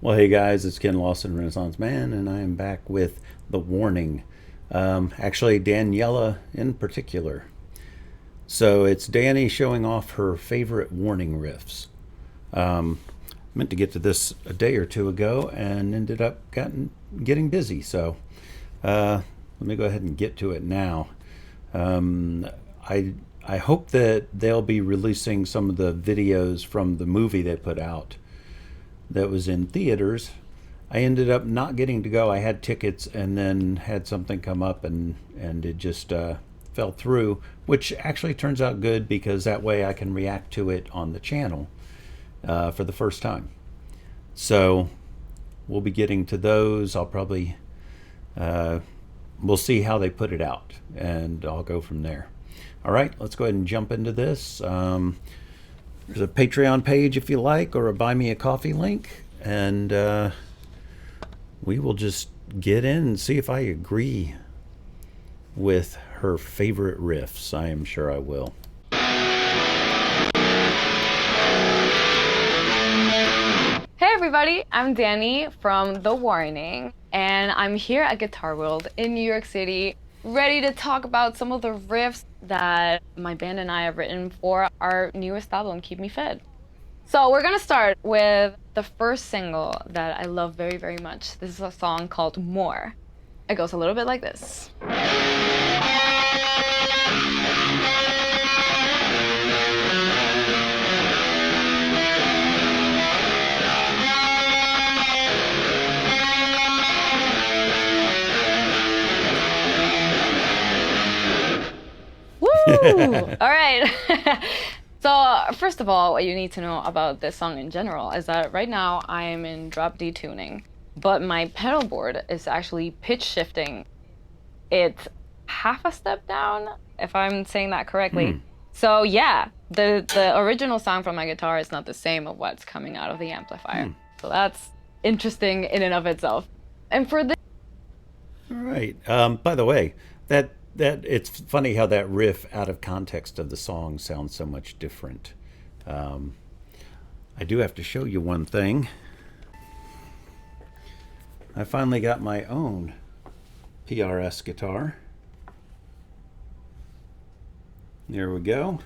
Well, hey guys, it's Ken Lawson, Renaissance Man, and I am back with The Warning. Actually, Daniela in particular. So it's Dany showing off her favorite Warning riffs. Meant to get to this a day or two ago and ended up getting busy. So let me go ahead and get to it now. Um, I hope that they'll be releasing some of the videos from the movie they put out that was in theaters. I ended up not getting to go. I had tickets and then had something come up and it just fell through, which actually turns out good because that way I can react to it on the channel for the first time. So we'll be getting to those. I'll probably, we'll see how they put it out and I'll go from there. All right, let's go ahead and jump into this. There's a Patreon page if you like, or a Buy Me a Coffee link, and we will just get in and see if I agree with her favorite riffs. I am sure I will. Hey everybody, I'm Dany from The Warning, and I'm here at Guitar World in New York City, ready to talk about some of the riffs that my band and I have written for our newest album, Keep Me Fed. So we're gonna start with the first single that I love very, very much. This is a song called More. It goes a little bit like this. Woo! All right. So first of all, what you need to know about this song in general is that right now I am in drop D tuning, but my pedal board is actually pitch shifting. It's half a step down, if I'm saying that correctly. So yeah, the original sound from my guitar is not the same of what's coming out of the amplifier. So that's interesting in and of itself. And for this, All right. By the way, that it's funny how that riff out of context of the song sounds so much different. I do have to show you one thing. I finally got my own PRS guitar. There we go.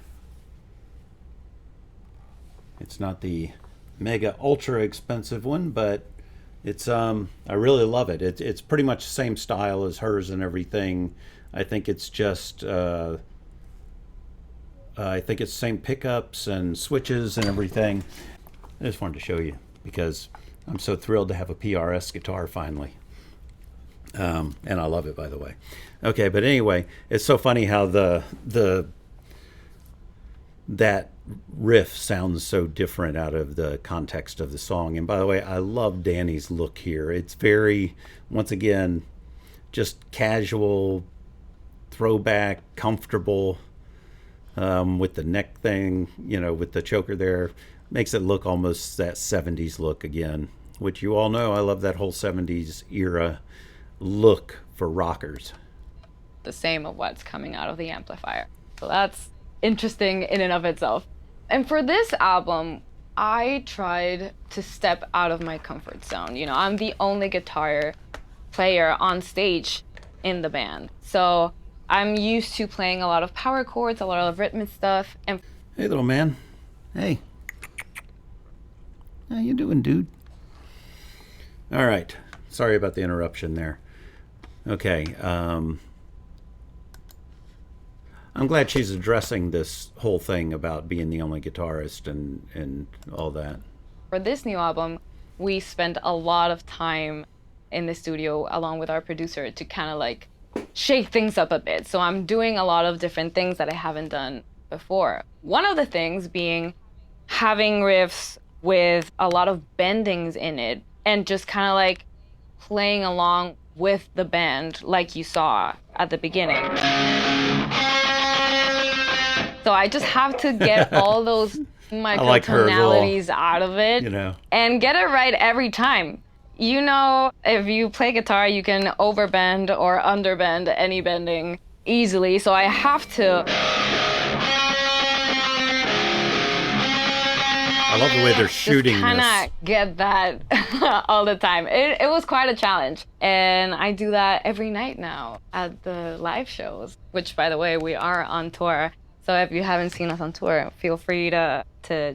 It's not the mega ultra expensive one, but it's I really love it. It's pretty much the same style as hers and everything. I think it's just I think it's the same pickups and switches and everything. I just wanted to show you because I'm so thrilled to have a PRS guitar finally. And I love it, by the way. Okay, but anyway, it's so funny how that riff sounds so different out of the context of the song. And by the way, I love Dany's look here. It's very, once again, just casual, throwback, comfortable, with the neck thing, with the choker there. Makes it look almost that 70s look again, which you all know I love that whole 70s era look for rockers. the same of what's coming out of the amplifier. So that's interesting in and of itself. And for this album, I tried to step out of my comfort zone. I'm the only guitar player on stage in the band. So I'm used to playing a lot of power chords, a lot of rhythmic stuff. And Hey, little man. Hey. How you doing, dude? All right. Sorry about the interruption there. Okay. I'm glad she's addressing this whole thing about being the only guitarist and all that. for this new album, we spent a lot of time in the studio along with our producer to kind of like shake things up a bit. So I'm doing a lot of different things that I haven't done before. One of the things being having riffs with a lot of bendings in it and just kind of like playing along with the band like you saw at the beginning. So I just have to get all those like her little, microtonalities out of it and get it right every time. If you play guitar, you can overbend or underbend any bending easily. So I have to. I love the way they're shooting just kind this. of get that all the time. It was quite a challenge. And I do that every night now at the live shows, which, by the way, we are on tour. So if you haven't seen us on tour, feel free to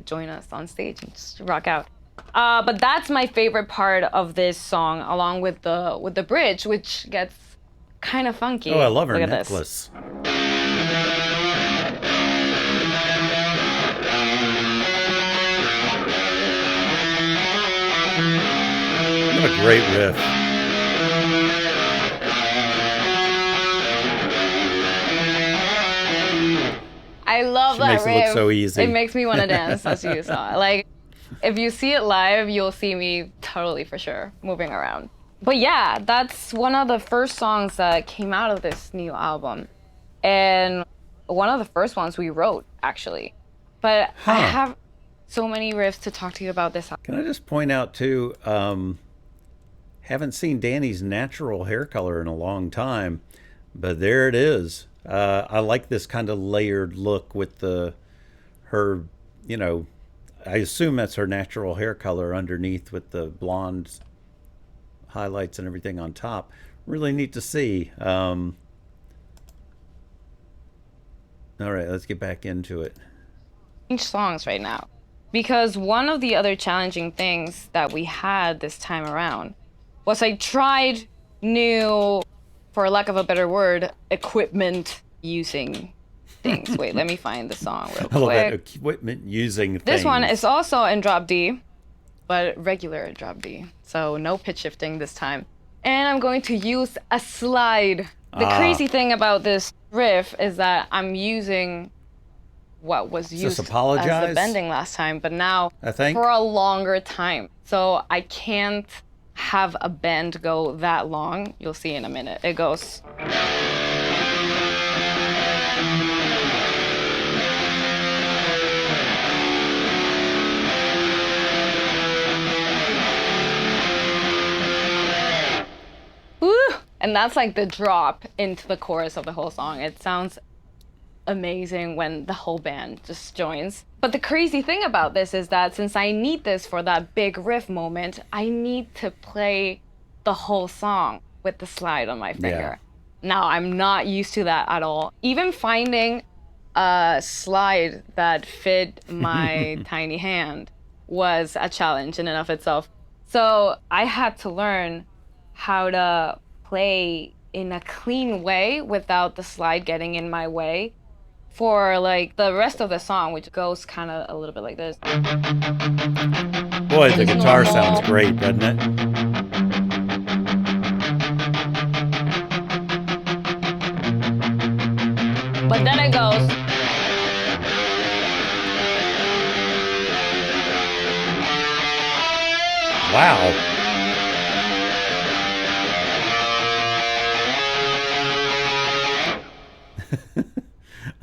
join us on stage and just rock out. But that's my favorite part of this song, along with the bridge, which gets kind of funky. Oh, I love her Look at necklace. What a great riff. I love She that makes riff. it look so easy. It makes me want to dance, as you saw. Like, if you see it live, you'll see me totally for sure moving around. But yeah, that's one of the first songs that came out of this new album. And one of the first ones we wrote, actually. But I have so many riffs to talk to you about this album. Can I just point out, too, haven't seen Dany's natural hair color in a long time, but there it is. I like this kind of layered look with her, you know, I assume that's her natural hair color underneath with the blonde highlights and everything on top. Really neat to see. All right, let's get back into it. Songs right now, because one of the other challenging things that we had this time around was I tried new, for lack of a better word, equipment using things. Wait, let me find the song real quick. I love that equipment using things. This one is also in drop D, but regular drop D, so no pitch shifting this time. And I'm going to use a slide. The crazy thing about this riff is that I'm using what was used as the bending last time, but now I think for a longer time. So I can't have a bend go that long. You'll see in a minute. It goes. Woo! And that's like the drop into the chorus of the whole song. It sounds amazing when the whole band just joins. But the crazy thing about this is that since I need this for that big riff moment, I need to play the whole song with the slide on my finger. Yeah. Now, I'm not used to that at all. Even finding a slide that fit my tiny hand was a challenge in and of itself. So I had to learn how to play in a clean way without the slide getting in my way for like the rest of the song, which goes kind of a little bit like this. Boy, the guitar sounds great, doesn't it? But then it goes. Wow.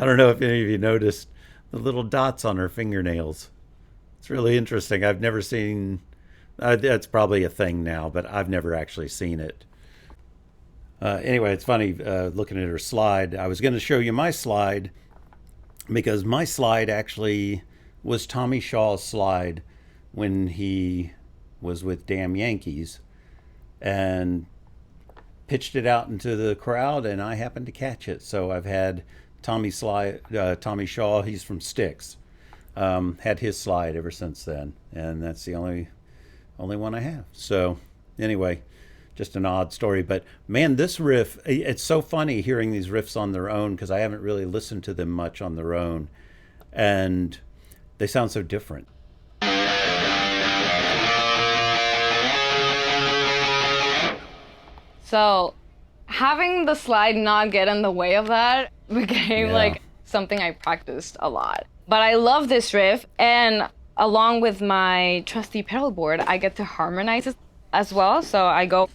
I don't know if any of you noticed the little dots on her fingernails. It's really interesting. I've never seen, that's probably a thing now, but I've never actually seen it. Anyway, it's funny looking at her slide. I was going to show you my slide because my slide actually was Tommy Shaw's slide when he was with Damn Yankees and pitched it out into the crowd, and I happened to catch it. So I've had Tommy Shaw, he's from Styx, had his slide ever since then, and that's the only one I have. So anyway, just an odd story, but man, this riff, it's so funny hearing these riffs on their own because I haven't really listened to them much on their own, and they sound so different. So having the slide not get in the way of that became like something I practiced a lot. But I love this riff, and along with my trusty pedal board, I get to harmonize it as well. So I go,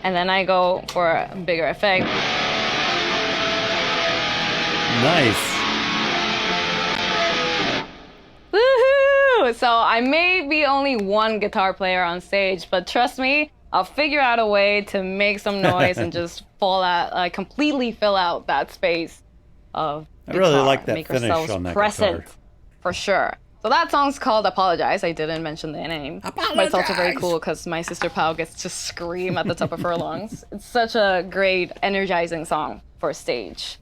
and then I go for a bigger effect. Nice. Woohoo! So I may be only one guitar player on stage, but trust me, I'll figure out a way to make some noise and just completely fill out that space of I really guitar, like that make finish ourselves on that present, guitar. for sure. So that song's called Apologize. I didn't mention the name. Apologize! But it's also very cool because my sister Pau gets to scream at the top of her lungs. It's such a great, energizing song for stage.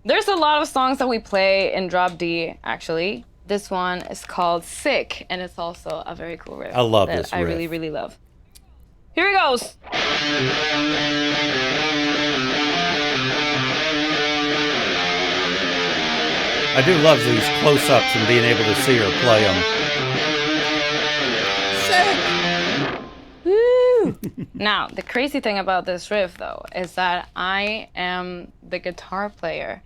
There's a lot of songs that we play in drop D, actually. This one is called Sick, and it's also a very cool riff. I love that this I riff. really, really love. Here it goes. I do love these close-ups and being able to see her play them. Woo! Now, the crazy thing about this riff, though, is that I am the guitar player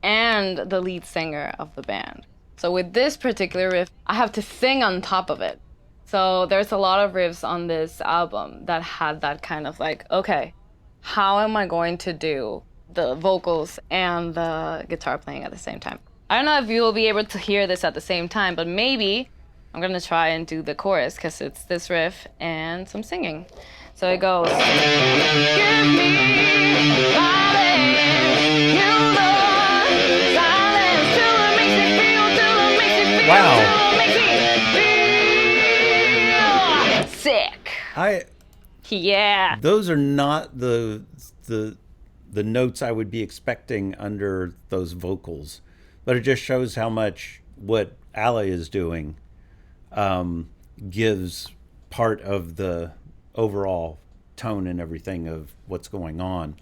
and the lead singer of the band. So with this particular riff, I have to sing on top of it. So there's a lot of riffs on this album that had that kind of like, okay, how am I going to do the vocals and the guitar playing at the same time? I don't know if you will be able to hear this at the same time, but maybe I'm gonna try and do the chorus because it's this riff and some singing. So it goes. Give me silence, you know, silence till it makes me feel, till it makes me feel, Wow. till it makes me feel sick. Yeah. Those are not the notes I would be expecting under those vocals, but it just shows how much what Ale is doing gives part of the overall tone and everything of what's going on.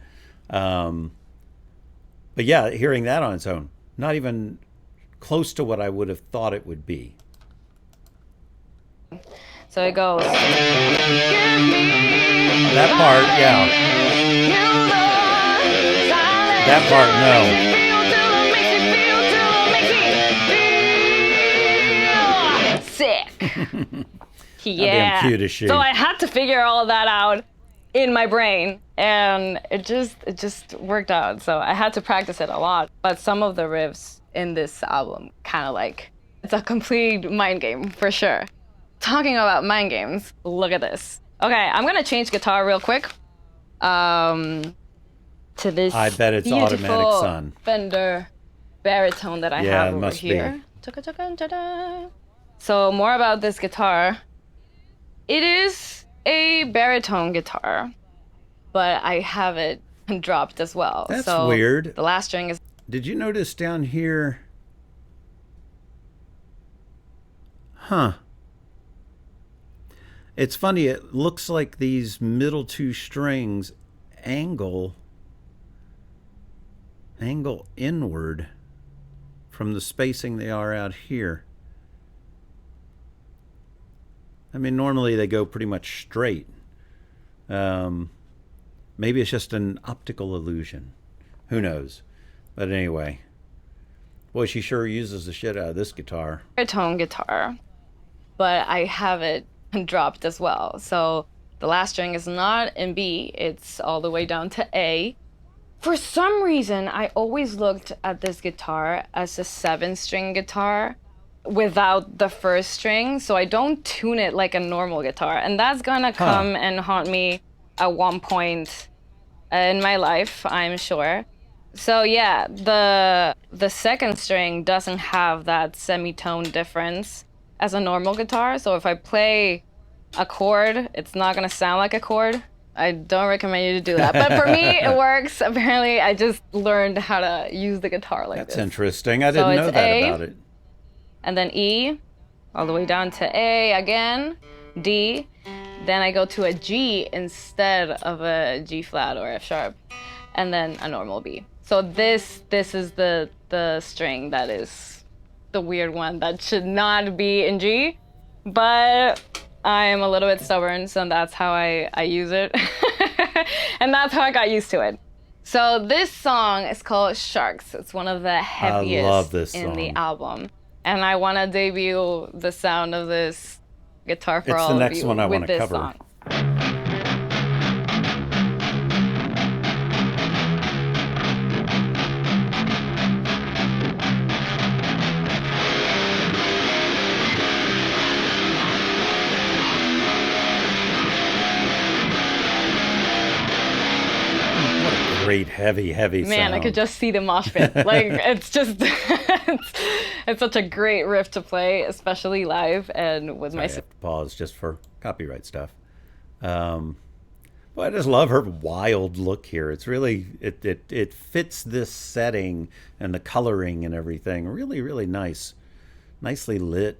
But yeah, hearing that on its own, not even close to what I would have thought it would be. So it goes. That part, yeah. That part, no. Sick. Damn cute is she. So I had to figure all of that out in my brain, and it just worked out. So I had to practice it a lot. But some of the riffs in this album, kind of like, it's a complete mind game for sure. Talking about mind games, look at this. Okay, I'm gonna change guitar real quick. To this I bet it's beautiful Automatic Sun. Fender baritone that I Yeah, have it over must here. So more about this guitar. It is a baritone guitar, but I have it dropped as well. That's so weird. The last string is. Did you notice down here? Huh. It's funny, it looks like these middle two strings angle inward from the spacing they are out here. I mean, normally they go pretty much straight. Maybe it's just an optical illusion. Who knows? But anyway, boy, she sure uses the shit out of this guitar. Baritone guitar, but I have it dropped as well. So the last string is not in B, it's all the way down to A. For some reason, I always looked at this guitar as a 7-string guitar without the first string, so I don't tune it like a normal guitar. And that's gonna come and haunt me at one point in my life, I'm sure. So yeah, the second string doesn't have that semitone difference as a normal guitar. So if I play a chord, it's not gonna sound like a chord. I don't recommend you to do that. But for me, it works. Apparently, I just learned how to use the guitar like That's this. interesting. I didn't know that A, about it. And then E, all the way down to A again, D. Then I go to a G instead of a G flat or F sharp, and then a normal B. So this is the string that is the weird one that should not be in G, but I'm a little bit stubborn, so that's how I use it. And that's how I got used to it. So this song is called Sharks. It's one of the heaviest I love this in the song. album. And I want to debut the sound of this guitar for It's all the of next you one I with wanna this cover. song. great heavy Man, sound. I could just see the mosh pit. Like, it's just, it's such a great riff to play, especially live and with Sorry, my I have to pause just for copyright stuff. Um, well, I just love her wild look here. It's really it fits this setting and the coloring and everything. Really nice, nicely lit.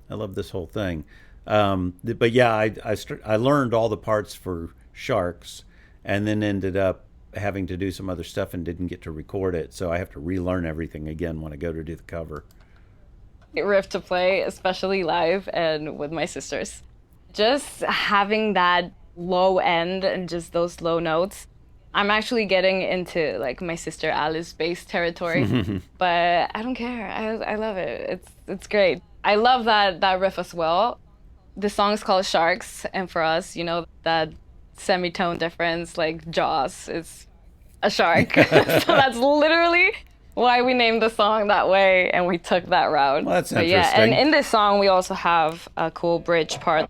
I love this whole thing. But yeah, I learned all the parts for Sharks, and then ended up having to do some other stuff and didn't get to record it. So I have to relearn everything again when I go to do the cover. riff to play, especially live and with my sisters. Just having that low end and just those low notes. I'm actually getting into like my sister Alice bass territory, but I don't care. I love it. It's great. I love that riff as well. The song's called Sharks, and for us, you know, that semitone difference, like Jaws, is a shark. So that's literally why we named the song that way, and we took that route. Well, that's But yeah, interesting. and in this song, we also have a cool bridge part.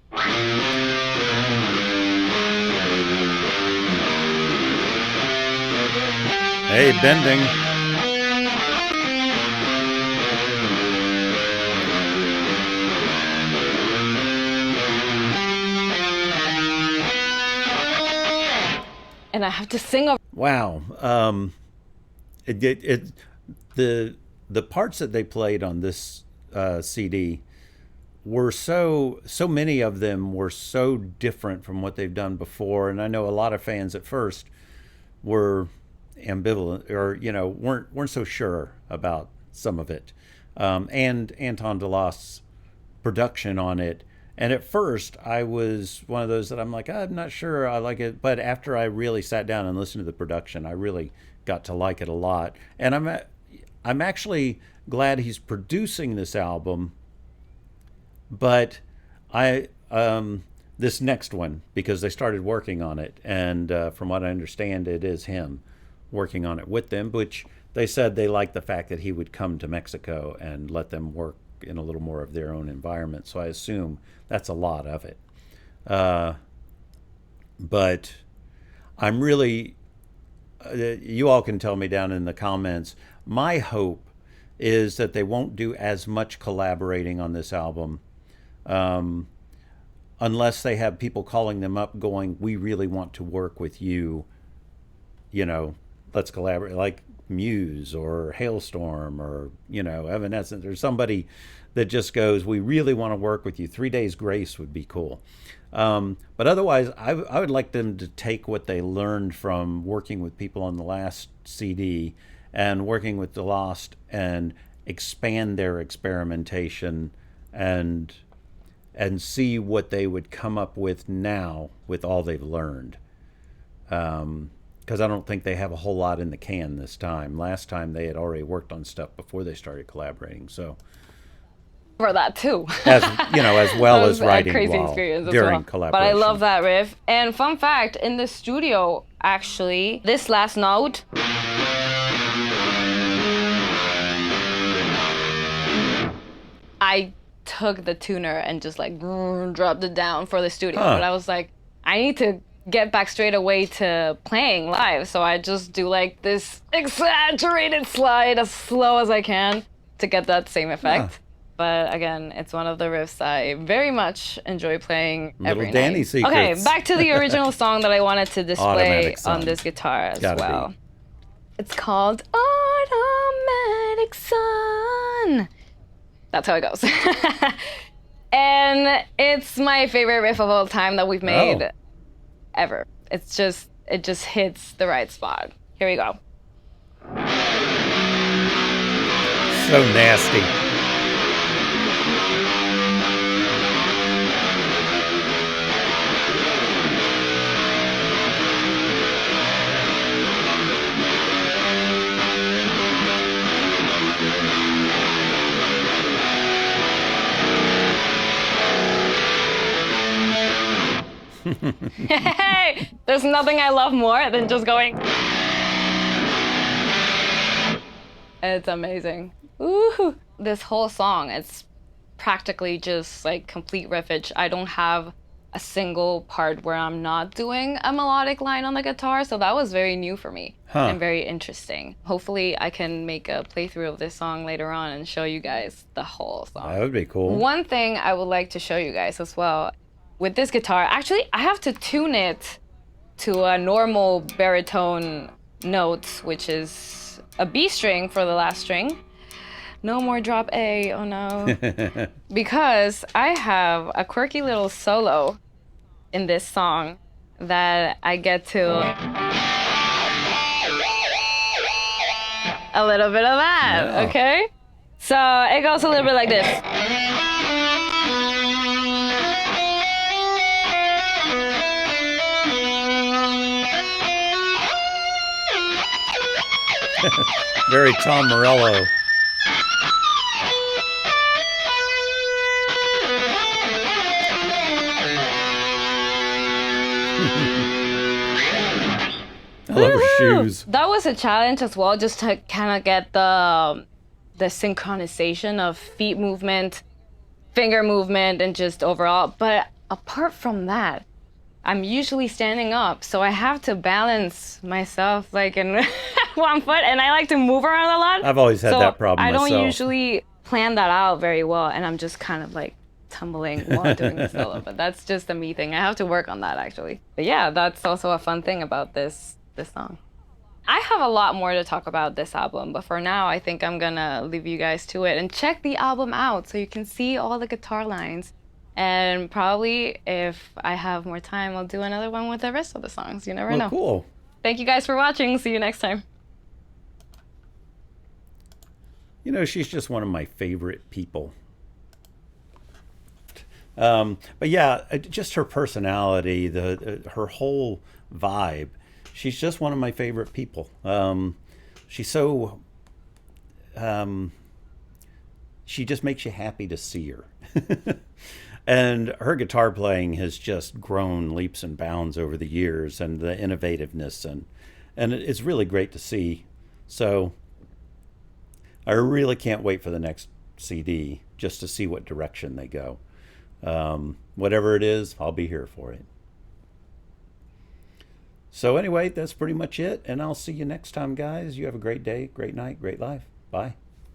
Hey, bending. And I have to sing over. Wow. It the parts that they played on this CD were so many of them were so different from what they've done before, and I know a lot of fans at first were ambivalent, or weren't so sure about some of it, and Anton DeLoss's production on it. And at first, I was one of those that I'm like, I'm not sure I like it. But after I really sat down and listened to the production, I really got to like it a lot. And I'm actually glad he's producing this album. But I this next one, because they started working on it, and from what I understand, it is him working on it with them. Which they said they liked the fact that he would come to Mexico and let them work in a little more of their own environment. So I assume that's a lot of it. But I'm really, you all can tell me down in the comments. My hope is that they won't do as much collaborating on this album, unless they have people calling them up going, we really want to work with you, let's collaborate, like Muse or Hailstorm or Evanescence, or somebody that just goes, we really want to work with you. 3 Days Grace would be cool. But otherwise, I would like them to take what they learned from working with people on the last CD and working with The Lost and expand their experimentation and see what they would come up with now with all they've learned. Because I don't think they have a whole lot in the can this time. Last time they had already worked on stuff before they started collaborating. So For that too. as well as A writing crazy while experience as during well. collaboration. But I love that riff. And fun fact, in the studio, actually, this last note, I took the tuner and just like dropped it down for the studio. Huh. But I was like, I need to get back straight away to playing live. So I just do like this exaggerated slide as slow as I can to get that same effect. Huh. But again, it's one of the riffs I very much enjoy playing Little every Dany night. secrets. Okay, back to the original song that I wanted to display Automatic on Sun. this guitar as Gotta well. be. It's called Automatic Sun. That's how it goes. And it's my favorite riff of all time that we've made ever. It just hits the right spot. Here we go. So nasty. Hey, there's nothing I love more than just going. It's amazing. Ooh, this whole song, it's practically just like complete riffage. I don't have a single part where I'm not doing a melodic line on the guitar. So that was very new for me Huh. and very interesting. Hopefully, I can make a playthrough of this song later on and show you guys the whole song. That would be cool. One thing I would like to show you guys as well with this guitar, actually, I have to tune it to a normal baritone note, which is a B string for the last string. No more drop A, oh no. Because I have a quirky little solo in this song that I get to a little bit of that, Yeah. okay? So it goes a little bit like this. Very Tom Morello. I love her shoes. That was a challenge as well, just to kind of get the synchronization of feet movement, finger movement, and just overall. But apart from that, I'm usually standing up, so I have to balance myself like in one foot, and I like to move around a lot. I've always had So that problem I don't myself. usually plan that out very well, and I'm just kind of like tumbling while doing the solo. But that's just a me thing. I have to work on that actually. But yeah, that's also a fun thing about this song. I have a lot more to talk about this album, but for now, I think I'm gonna leave you guys to it and check the album out so you can see all the guitar lines. And probably if I have more time, I'll do another one with the rest of the songs. You never Well, know. cool. Thank you guys for watching. See you next time. You know, she's just one of my favorite people. But yeah, just her personality, her whole vibe. She's just one of my favorite people. She's so. She just makes you happy to see her. And her guitar playing has just grown leaps and bounds over the years, and the innovativeness, and it's really great to see. So I really can't wait for the next CD just to see what direction they go. Whatever it is, I'll be here for it. So anyway, that's pretty much it, and I'll see you next time, guys. You have a great day, great night, great life. Bye.